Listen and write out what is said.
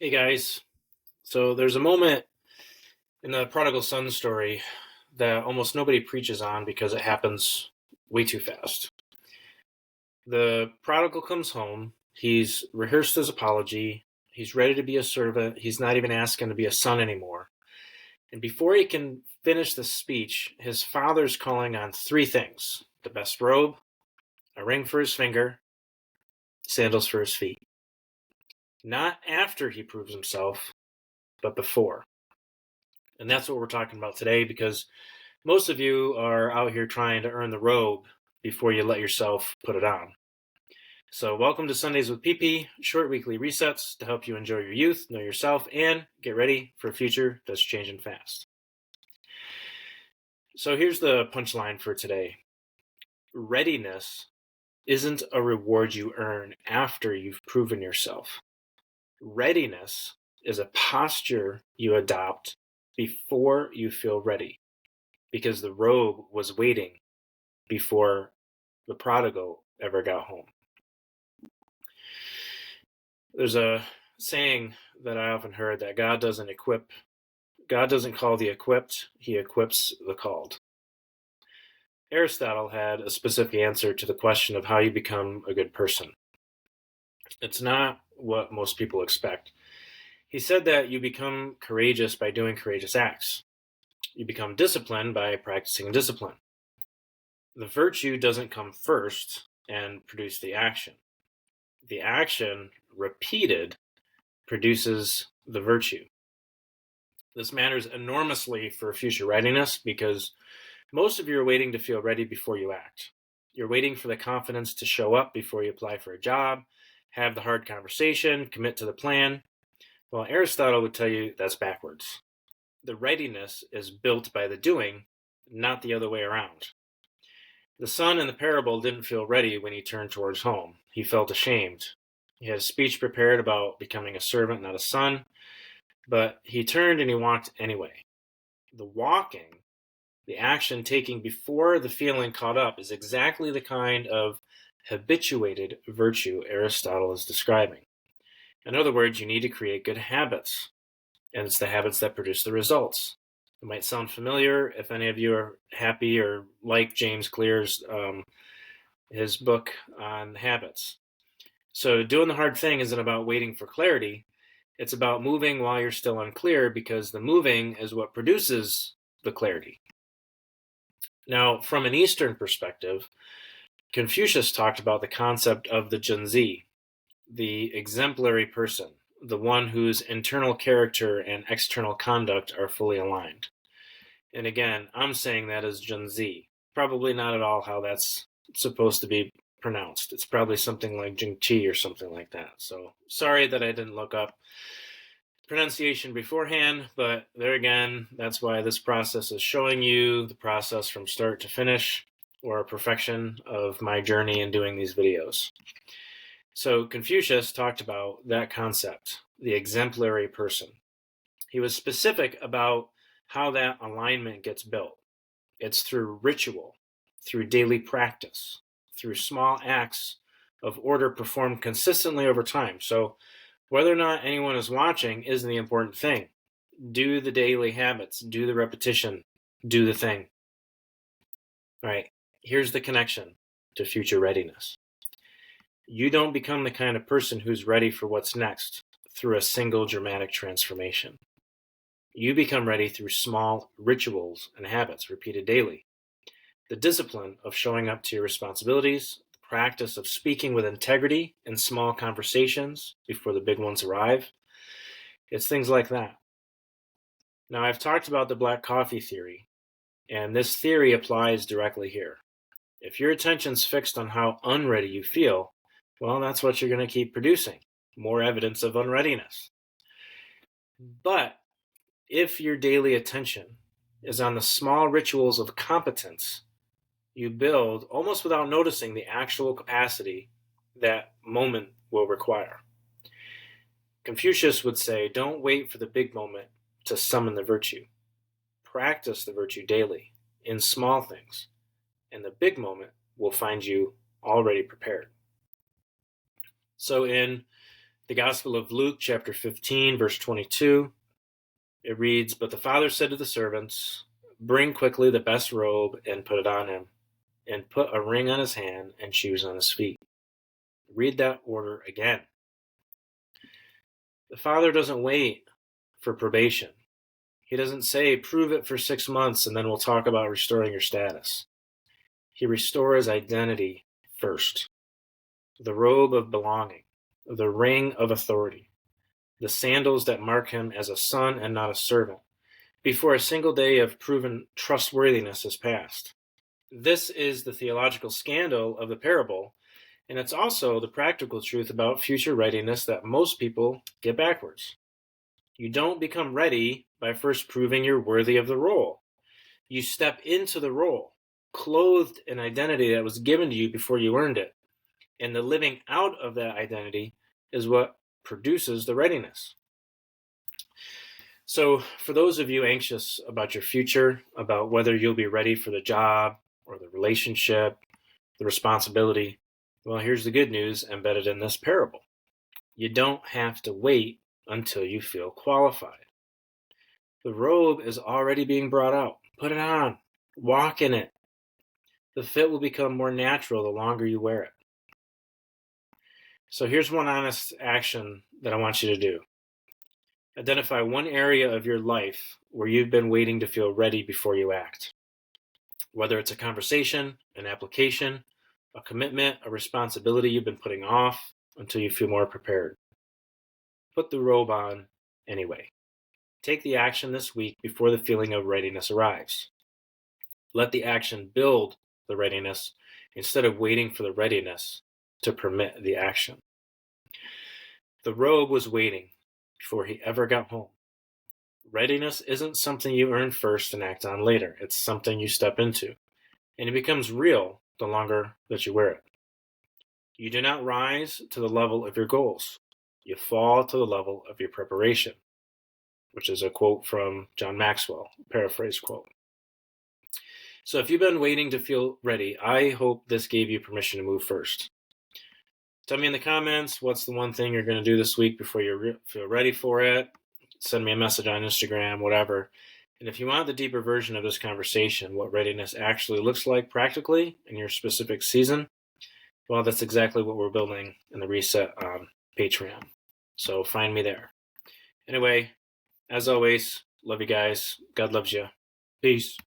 Hey guys, so there's a moment in the prodigal son story that almost nobody preaches on because it happens way too fast. The prodigal comes home, he's rehearsed his apology, he's ready to be a servant, he's not even asking to be a son anymore. And before he can finish the speech, his father's calling on three things: the best robe, a ring for his finger, sandals for his feet. Not after he proves himself, but before. And that's what we're talking about today because most of you are out here trying to earn the robe before you let yourself put it on. So welcome to Sundays with PP, short weekly resets to help you enjoy your youth, know yourself, and get ready for a future that's changing fast. So here's the punchline for today. Readiness isn't a reward you earn after you've proven yourself. Readiness is a posture you adopt before you feel ready, because the robe was waiting before the prodigal ever got home. There's a saying that I often heard that God doesn't call the equipped, he equips the called. Aristotle had a specific answer to the question of how you become a good person. It's not what most people expect. He said that you become courageous by doing courageous acts. You become disciplined by practicing discipline. The virtue doesn't come first and produce the action. The action, repeated, produces the virtue. This matters enormously for future readiness because most of you are waiting to feel ready before you act. You're waiting for the confidence to show up before you apply for a job, have the hard conversation, commit to the plan. Well, Aristotle would tell you that's backwards. The readiness is built by the doing, not the other way around. The son in the parable didn't feel ready when he turned towards home. He felt ashamed. He had a speech prepared about becoming a servant, not a son, but he turned and he walked anyway. The walking, the action taking before the feeling caught up, is exactly the kind of habituated virtue Aristotle is describing. In other words, you need to create good habits, and it's the habits that produce the results. It might sound familiar if any of you are happy or like James Clear's his book on habits. So doing the hard thing isn't about waiting for clarity. It's about moving while you're still unclear, because the moving is what produces the clarity. Now, from an Eastern perspective, Confucius talked about the concept of the Junzi, the exemplary person, the one whose internal character and external conduct are fully aligned. And again, I'm saying that as Junzi. Probably not at all how that's supposed to be pronounced. It's probably something like Jingqi or something like that. So sorry that I didn't look up pronunciation beforehand, but there again, that's why this process is showing you the process from start to finish, or a perfection of my journey in doing these videos. So Confucius talked about that concept, the exemplary person. He was specific about how that alignment gets built. It's through ritual, through daily practice, through small acts of order performed consistently over time. So whether or not anyone is watching isn't the important thing. Do the daily habits, do the repetition, do the thing. All right, here's the connection to future readiness. You don't become the kind of person who's ready for what's next through a single dramatic transformation. You become ready through small rituals and habits repeated daily. The discipline of showing up to your responsibilities, the practice of speaking with integrity in small conversations before the big ones arrive. It's things like that. Now, I've talked about the black coffee theory, and this theory applies directly here. If your attention's fixed on how unready you feel, well, that's what you're going to keep producing, more evidence of unreadiness. But if your daily attention is on the small rituals of competence, you build, almost without noticing, the actual capacity that moment will require. Confucius would say, don't wait for the big moment to summon the virtue. Practice the virtue daily in small things, and the big moment will find you already prepared. So in The Gospel of Luke, chapter 15, verse 22, it reads, "But the father said to the servants, 'Bring quickly the best robe and put it on him, and put a ring on his hand and shoes on his feet.'" Read that order again. The father doesn't wait for probation. He doesn't say, "Prove it for 6 months and then we'll talk about restoring your status." He restores identity first. The robe of belonging, the ring of authority, the sandals that mark him as a son and not a servant, before a single day of proven trustworthiness has passed. This is the theological scandal of the parable, and it's also the practical truth about future readiness that most people get backwards. You don't become ready by first proving you're worthy of the role. You step into the role, clothed in identity that was given to you before you earned it. And the living out of that identity is what produces the readiness. So, for those of you anxious about your future, about whether you'll be ready for the job or the relationship, the responsibility, well, here's the good news embedded in this parable. You don't have to wait until you feel qualified. The robe is already being brought out. Put it on. Walk in it. The fit will become more natural the longer you wear it. So here's one honest action that I want you to do. Identify one area of your life where you've been waiting to feel ready before you act. Whether it's a conversation, an application, a commitment, a responsibility you've been putting off until you feel more prepared. Put the robe on anyway. Take the action this week before the feeling of readiness arrives. Let the action build the readiness instead of waiting for the readiness to permit the action. The robe was waiting before he ever got home. Readiness isn't something you earn first and act on later. It's something you step into, and it becomes real the longer that you wear it. You do not rise to the level of your goals. You fall to the level of your preparation, which is a quote from John Maxwell, paraphrase quote. So if you've been waiting to feel ready, I hope this gave you permission to move first. Tell me in the comments what's the one thing you're going to do this week before you feel ready for it. Send me a message on Instagram, whatever. And if you want the deeper version of this conversation, what readiness actually looks like practically in your specific season, well, that's exactly what we're building in the Reset on Patreon. So find me there. Anyway, as always, love you guys. God loves you. Peace.